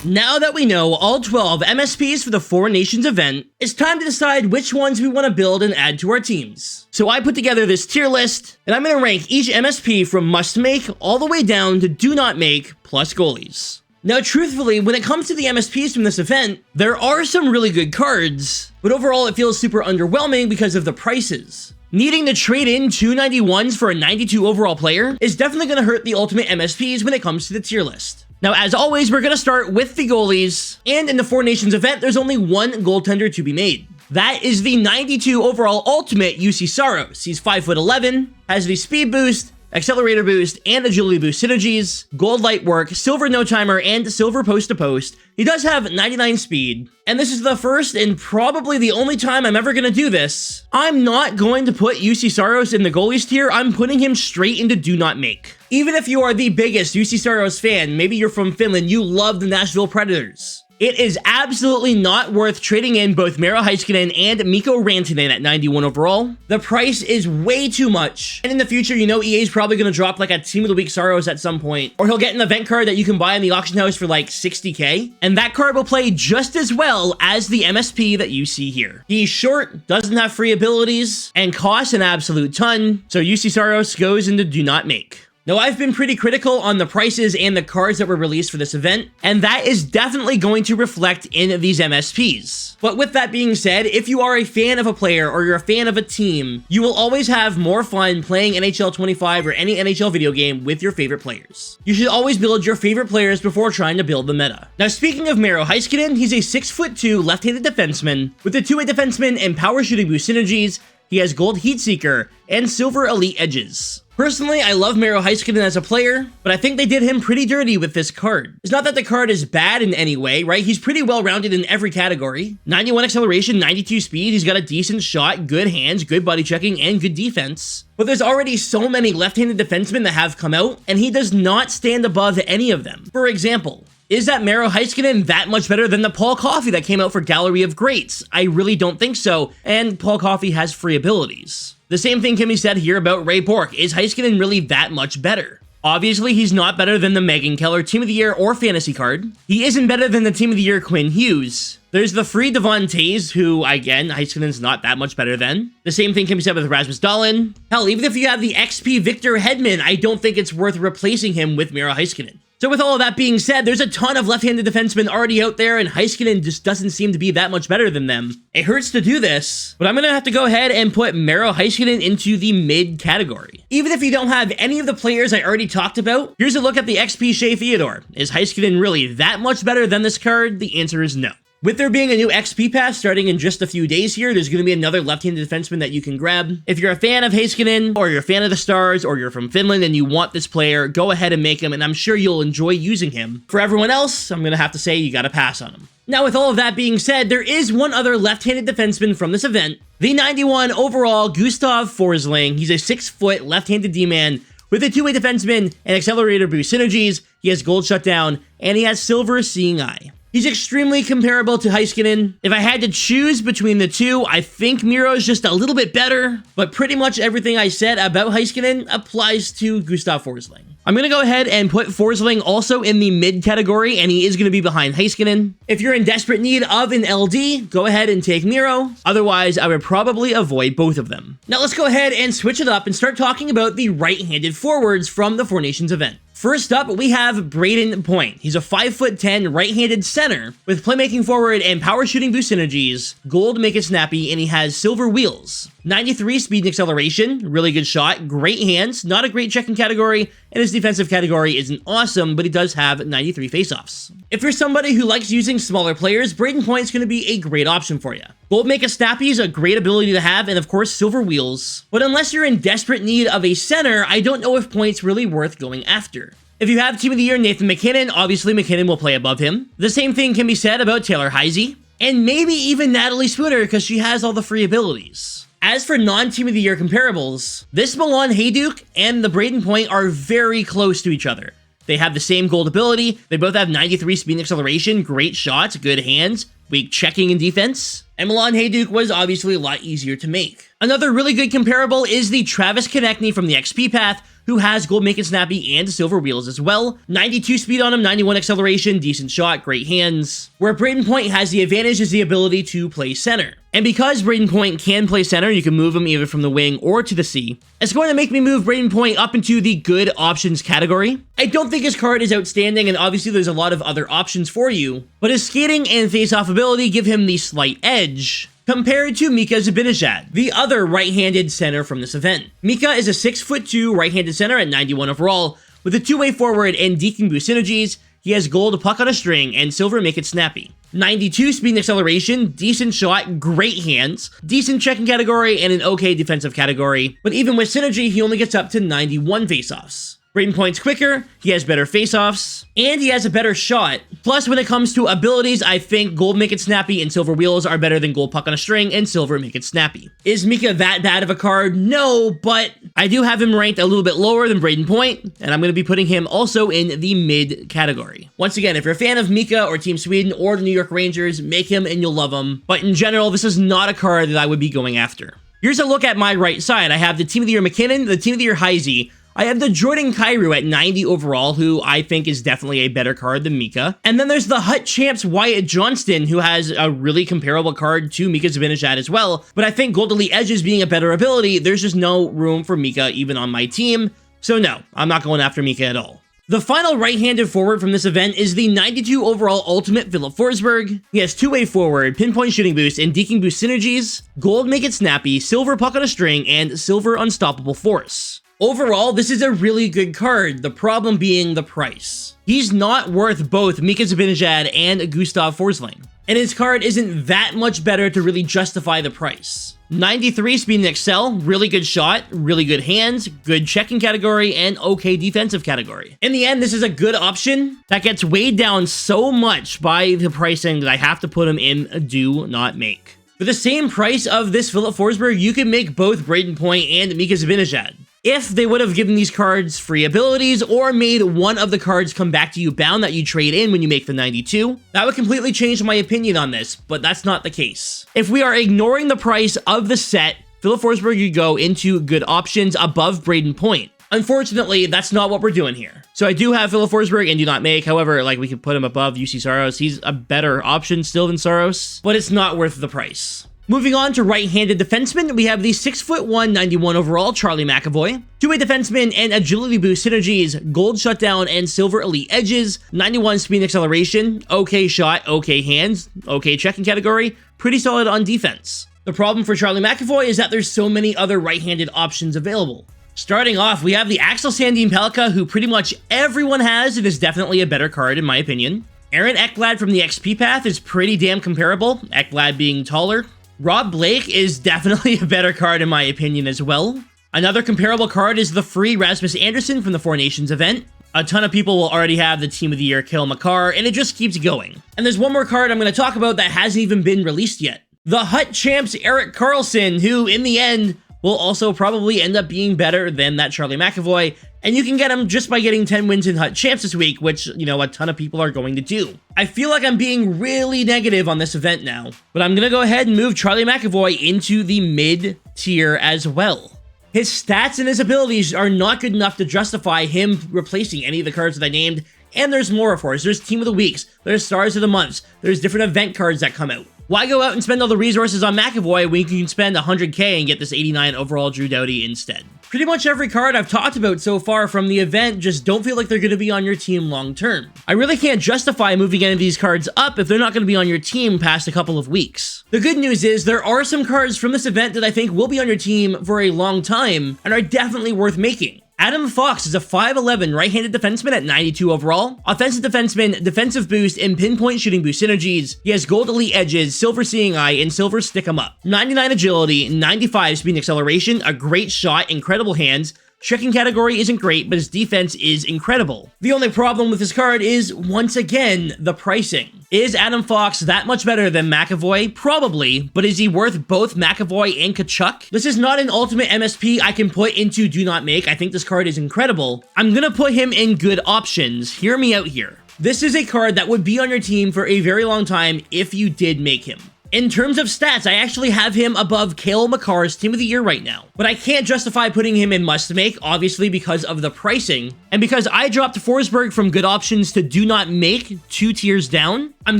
Now that we know all 12 MSPs for the Four Nations event, it's time to decide which ones we want to build and add to our teams. So I put together this tier list, and I'm going to rank each MSP from must make all the way down to do not make plus goalies. Now truthfully, when it comes to the MSPs from this event, there are some really good cards, but overall it feels super underwhelming because of the prices. Needing to trade in 291s for a 92 overall player is definitely going to hurt the ultimate MSPs when it comes to the tier list. Now, as always, we're going to start with the goalies, and in the Four Nations event, there's only one goaltender to be made. That is the 92 overall ultimate UC Saros. He's 5'11", has the speed boost, accelerator boost, and agility boost synergies, gold light work, silver no timer, and silver post to post. He does have 99 speed, and this is the first and probably the only time I'm ever going to do this. I'm not going to put UC Saros in the goalies tier, I'm putting him straight into do not make. Even if you are the biggest UC Saros fan, maybe you're from Finland, you love the Nashville Predators, it is absolutely not worth trading in both Miro Heiskanen and Mikko Rantanen at 91 overall. The price is way too much. And in the future, you know EA is probably going to drop like a Team of the Week Saros at some point. Or he'll get an event card that you can buy in the auction house for like 60k. And that card will play just as well as the MSP that you see here. He's short, doesn't have free abilities, and costs an absolute ton. So UC Saros goes into do not make. Now, I've been pretty critical on the prices and the cards that were released for this event, and that is definitely going to reflect in these MSPs. But with that being said, if you are a fan of a player or you're a fan of a team, you will always have more fun playing NHL 25 or any NHL video game with your favorite players. You should always build your favorite players before trying to build the meta. Now, speaking of Miro Heiskanen, he's a 6'2" left-handed defenseman with a two-way defenseman and power shooting boost synergies. He has gold heat seeker and silver elite edges. Personally, I love Miro Heiskanen as a player, but I think they did him pretty dirty with this card. It's not that the card is bad in any way, right? He's pretty well-rounded in every category. 91 acceleration, 92 speed, he's got a decent shot, good hands, good body checking, and good defense. But there's already so many left-handed defensemen that have come out, and he does not stand above any of them. For example, is that Miro Heiskanen that much better than the Paul Coffey that came out for Gallery of Greats? I really don't think so, and Paul Coffey has free abilities. The same thing can be said here about Ray Bourque. Is Heiskanen really that much better? Obviously, he's not better than the Megan Keller Team of the Year or Fantasy card. He isn't better than the Team of the Year Quinn Hughes. There's the free Devon Toews, who, again, Heiskanen's not that much better than. The same thing can be said with Rasmus Dahlin. Hell, even if you have the XP Victor Hedman, I don't think it's worth replacing him with Miro Heiskanen. So with all of that being said, there's a ton of left-handed defensemen already out there, and Heiskanen just doesn't seem to be that much better than them. It hurts to do this, but I'm gonna have to go ahead and put Miro Heiskanen into the mid category. Even if you don't have any of the players I already talked about, here's a look at the XP Shea Theodore. Is Heiskanen really that much better than this card? The answer is no. With there being a new XP pass starting in just a few days here, there's going to be another left-handed defenseman that you can grab. If you're a fan of Heiskanen, or you're a fan of the Stars, or you're from Finland and you want this player, go ahead and make him, and I'm sure you'll enjoy using him. For everyone else, I'm going to have to say you got to pass on him. Now, with all of that being said, there is one other left-handed defenseman from this event. The 91 overall Gustav Forsling. He's a 6-foot left-handed D-man with a two-way defenseman and accelerator boost synergies. He has gold shutdown, and he has silver seeing eye. He's extremely comparable to Heiskanen. If I had to choose between the two, I think Miro's just a little bit better, but pretty much everything I said about Heiskanen applies to Gustav Forsling. I'm going to go ahead and put Forsling also in the mid category, and he is going to be behind Heiskanen. If you're in desperate need of an LD, go ahead and take Miro. Otherwise, I would probably avoid both of them. Now let's go ahead and switch it up and start talking about the right-handed forwards from the Four Nations event. First up, we have Brayden Point. He's a 5'10" right-handed center with playmaking forward and power shooting boost synergies, gold make it snappy, and he has silver wheels. 93 speed and acceleration, really good shot, great hands, not a great checking category, and his defensive category isn't awesome, but he does have 93 faceoffs. If you're somebody who likes using smaller players, Brayden Point is going to be a great option for you. Gold make it snappy is a great ability to have, and of course silver wheels. But unless you're in desperate need of a center, I don't know if Point's really worth going after. If you have Team of the Year Nathan MacKinnon, obviously MacKinnon will play above him. The same thing can be said about Taylor Heisey, and maybe even Natalie Spooner because she has all the free abilities. As for non-Team of the Year comparables, this Milan Hayduk and the Brayden Point are very close to each other. They have the same gold ability, they both have 93 speed and acceleration, great shots, good hands, weak checking and defense. And Milan Hajduk was obviously a lot easier to make. Another really good comparable is the Travis Konechny from the XP path, who has gold make it snappy and silver wheels as well. 92 speed on him, 91 acceleration, decent shot, great hands. Where Braden Point has the advantage is the ability to play center. And because Braden Point can play center, you can move him either from the wing or to the C. It's going to make me move Braden Point up into the good options category. I don't think his card is outstanding, and obviously there's a lot of other options for you, but his skating and face-off ability give him the slight edge compared to Mika Zibanejad, the other right-handed center from this event. Mika is a 6'2" right-handed center at 91 overall, with a two-way forward and deking boost synergies. He has gold puck on a string and silver make it snappy. 92 speed and acceleration, decent shot, great hands, decent checking category, and an okay defensive category. But even with synergy, he only gets up to 91 faceoffs. Braden Point's quicker, he has better faceoffs, and he has a better shot. Plus, when it comes to abilities, I think gold make it snappy and silver wheels are better than gold puck on a string and silver make it snappy. Is Mika that bad of a card? No, but I do have him ranked a little bit lower than Braden Point, and I'm going to be putting him also in the mid category. Once again, if you're a fan of Mika or Team Sweden or the New York Rangers, make him and you'll love him. But in general, this is not a card that I would be going after. Here's a look at my right side. I have the Team of the Year McKinnon, the Team of the Year Heisey. I have the Jordan Kyrou at 90 overall, who I think is definitely a better card than Mika. And then there's the Hut Champs Wyatt Johnston, who has a really comparable card to Mika Zibanejad as well. But I think Gold Elite Edges being a better ability, there's just no room for Mika even on my team. So no, I'm not going after Mika at all. The final right-handed forward from this event is the 92 overall Ultimate Filip Forsberg. He has two-way forward, pinpoint shooting boost, and deking boost synergies, gold make it snappy, silver puck on a string, and silver unstoppable force. Overall, this is a really good card, the problem being the price. He's not worth both Mika Zibanejad and Gustav Forsling, and his card isn't that much better to really justify the price. 93 speed and excel, really good shot, really good hands, good checking category, and okay defensive category. In the end, this is a good option that gets weighed down so much by the pricing that I have to put him in a do not make. For the same price of this Filip Forsberg, you can make both Braden Point and Mika Zibanejad. If they would have given these cards free abilities or made one of the cards come back to you bound that you trade in when you make the 92, that would completely change my opinion on this, but that's not the case. If we are ignoring the price of the set, Filip Forsberg could go into good options above Braden Point. Unfortunately, that's not what we're doing here. So I do have Filip Forsberg and do not make. However, like we could put him above UC Saros. He's a better option still than Saros, but it's not worth the price. Moving on to right-handed defenseman, we have the 6'1", 91 overall Charlie McAvoy. Two-way defenseman and agility boost synergies, gold shutdown and silver elite edges, 91 speed and acceleration, okay shot, okay hands, okay checking category, pretty solid on defense. The problem for Charlie McAvoy is that there's so many other right-handed options available. Starting off, we have the Axel Sandin Pelka, who pretty much everyone has and is definitely a better card in my opinion. Aaron Ekblad from the XP path is pretty damn comparable, Ekblad being taller. Rob Blake is definitely a better card in my opinion as well. Another comparable card is the free Rasmus Andersson from the Four Nations event. A ton of people will already have the Team of the Year Kale McCarr, and it just keeps going. And there's one more card I'm going to talk about that hasn't even been released yet. The Hut Champs Erik Karlsson, who in the end will also probably end up being better than that Charlie McAvoy, and you can get him just by getting 10 wins in Hut Champs this week, which, you know, a ton of people are going to do. I feel like I'm being really negative on this event now, but I'm gonna go ahead and move Charlie McAvoy into the mid tier as well. His stats and his abilities are not good enough to justify him replacing any of the cards that I named, and there's more, of course. There's Team of the Weeks, there's Stars of the Months, there's different event cards that come out. Why go out and spend all the resources on McAvoy when you can spend 100k and get this 89 overall Drew Doughty instead? Pretty much every card I've talked about so far from the event just don't feel like they're going to be on your team long term. I really can't justify moving any of these cards up if they're not going to be on your team past a couple of weeks. The good news is there are some cards from this event that I think will be on your team for a long time and are definitely worth making. Adam Fox is a 5'11" right-handed defenseman at 92 overall. Offensive defenseman, defensive boost, and pinpoint shooting boost synergies. He has gold elite edges, silver seeing eye, and silver stick 'em up. 99 agility, 95 speed and acceleration, a great shot, incredible hands. Checking category isn't great, but his defense is incredible. The only problem with this card is, once again, the pricing. Is Adam Fox that much better than McAvoy? Probably, but is he worth both McAvoy and Tkachuk? This is not an ultimate MSP I can put into Do Not Make. I think this card is incredible. I'm gonna put him in good options. Hear me out here. This is a card that would be on your team for a very long time if you did make him. In terms of stats, I actually have him above Cale Makar's Team of the Year right now. But I can't justify putting him in must make, obviously because of the pricing. And because I dropped Forsberg from good options to do not make 2 tiers down, I'm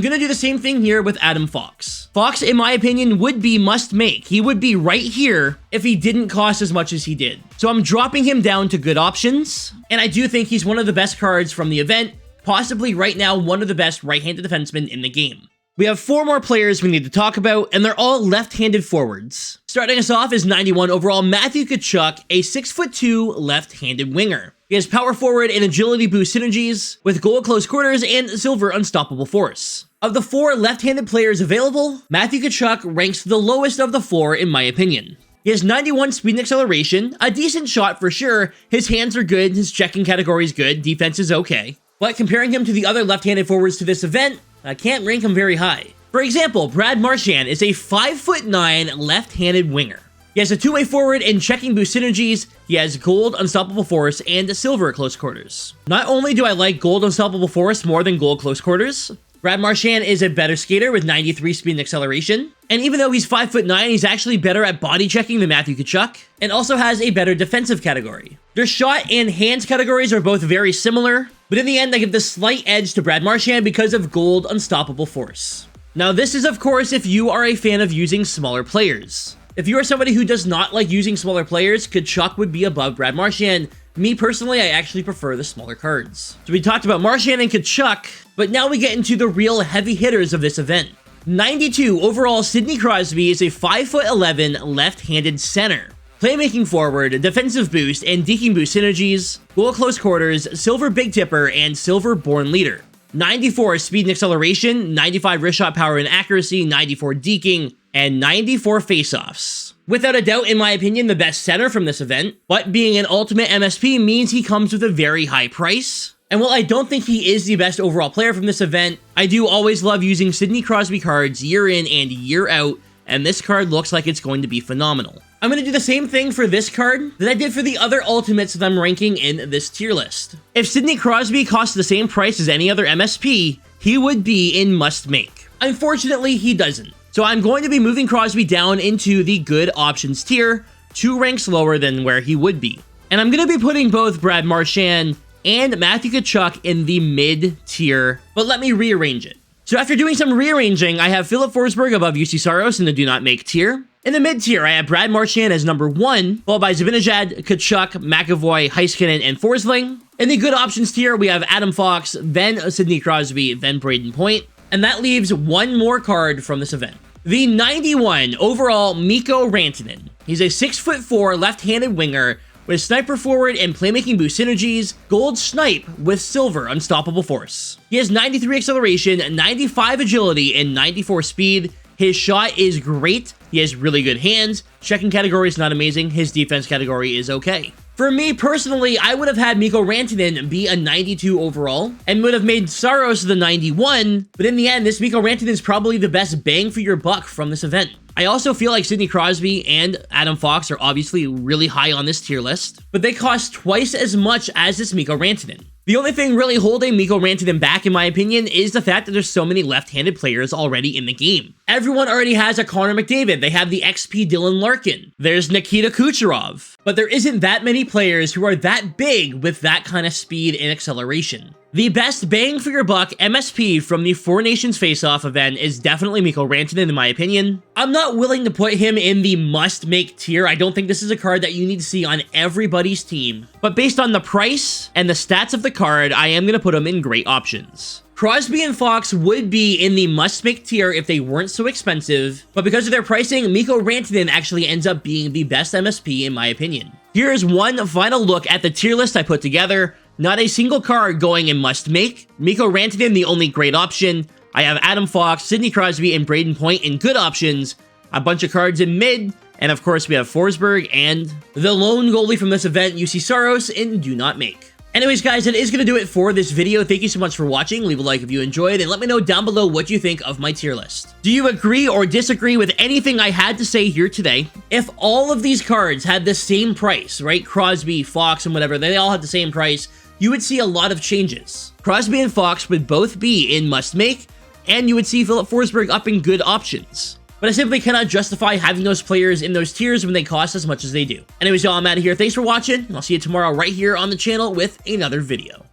gonna do the same thing here with Adam Fox. Fox, in my opinion, would be must make. He would be right here if he didn't cost as much as he did. So I'm dropping him down to good options. And I do think he's one of the best cards from the event, possibly right now one of the best right-handed defensemen in the game. We have 4 more players we need to talk about, and they're all left-handed forwards. Starting us off is 91 overall Matthew Tkachuk, a 6'2" left-handed winger. He has power forward and agility boost synergies with goal close quarters and silver unstoppable force. Of the 4 left-handed players available, Matthew Tkachuk ranks the lowest of the 4 in my opinion. He has 91 speed and acceleration, a decent shot for sure, his hands are good, his checking category is good, defense is okay. But comparing him to the other left-handed forwards to this event, I can't rank him very high. For example, Brad Marchand is a 5'9" left-handed winger. He has a two-way forward and checking boost synergies, he has gold unstoppable force and silver close quarters. Not only do I like gold unstoppable force more than gold close quarters, Brad Marchand is a better skater with 93 speed and acceleration, and even though he's 5'9", he's actually better at body checking than Matthew Tkachuk, and also has a better defensive category. Their shot and hands categories are both very similar, but in the end I give the slight edge to Brad Marchand because of gold unstoppable force. Now this is of course if you are a fan of using smaller players. If you are somebody who does not like using smaller players, Tkachuk would be above Brad Marchand. Me personally, I actually prefer the smaller cards. So we talked about Marchand and Tkachuk, but now we get into the real heavy hitters of this event. 92 overall Sidney Crosby is a 5'11" left-handed center. Playmaking forward, defensive boost, and deking boost synergies, goal close quarters, silver big tipper, and silver born leader. 94 speed and acceleration, 95 wrist shot power and accuracy, 94 deking, and 94 faceoffs. Without a doubt, in my opinion, the best center from this event, but being an ultimate MSP means he comes with a very high price. And while I don't think he is the best overall player from this event, I do always love using Sidney Crosby cards year in and year out, and this card looks like it's going to be phenomenal. I'm going to do the same thing for this card that I did for the other ultimates that I'm ranking in this tier list. If Sidney Crosby costs the same price as any other MSP, he would be in must make. Unfortunately, he doesn't. So I'm going to be moving Crosby down into the good options tier, 2 ranks lower than where he would be. And I'm going to be putting both Brad Marchand and Matthew Tkachuk in the mid tier, but let me rearrange it. So after doing some rearranging, I have Filip Forsberg above UC Saros in the do not make tier. In the mid tier, I have Brad Marchand as number 1, followed by Zibanejad, Tkachuk, McAvoy, Heiskanen, and Forsling. In the good options tier, we have Adam Fox, then Sidney Crosby, then Braden Point. And that leaves one more card from this event. The 91 overall Mikko Rantanen. He's a 6'4" left-handed winger with sniper forward and playmaking boost synergies, gold snipe with silver unstoppable force. He has 93 acceleration, 95 agility, and 94 speed. His shot is great. He has really good hands. Checking category is not amazing. His defense category is okay. For me personally, I would have had Mikko Rantanen be a 92 overall and would have made Saros the 91, but in the end, this Mikko Rantanen is probably the best bang for your buck from this event. I also feel like Sidney Crosby and Adam Fox are obviously really high on this tier list, but they cost twice as much as this Mikko Rantanen. The only thing really holding Mikko Rantanen back, in my opinion, is the fact that there's so many left-handed players already in the game. Everyone already has a Connor McDavid. They have the XP Dylan Larkin. There's Nikita Kucherov. But there isn't that many players who are that big with that kind of speed and acceleration. The best bang for your buck MSP from the Four Nations Face-Off event is definitely Mikko Rantanen in my opinion. I'm not willing to put him in the must-make tier. I don't think this is a card that you need to see on everybody's team. But based on the price and the stats of the card, I am going to put him in great options. Crosby and Fox would be in the must-make tier if they weren't so expensive, but because of their pricing, Mikko Rantanen actually ends up being the best MSP in my opinion. Here's one final look at the tier list I put together. Not a single card going in must-make. Mikko Rantanen, the only great option. I have Adam Fox, Sidney Crosby, and Braden Point in good options. A bunch of cards in mid, and of course we have Forsberg and the lone goalie from this event, UC Saros, in do not make. Anyways, guys, that is going to do it for this video. Thank you so much for watching. Leave a like if you enjoyed, and let me know down below what you think of my tier list. Do you agree or disagree with anything I had to say here today? If all of these cards had the same price, right? Crosby, Fox, and whatever, they all had the same price, you would see a lot of changes. Crosby and Fox would both be in must-make, and you would see Filip Forsberg up in good options. but I simply cannot justify having those players in those tiers when they cost as much as they do. Anyways, y'all, I'm out of here. Thanks for watching, and I'll see you tomorrow right here on the channel with another video.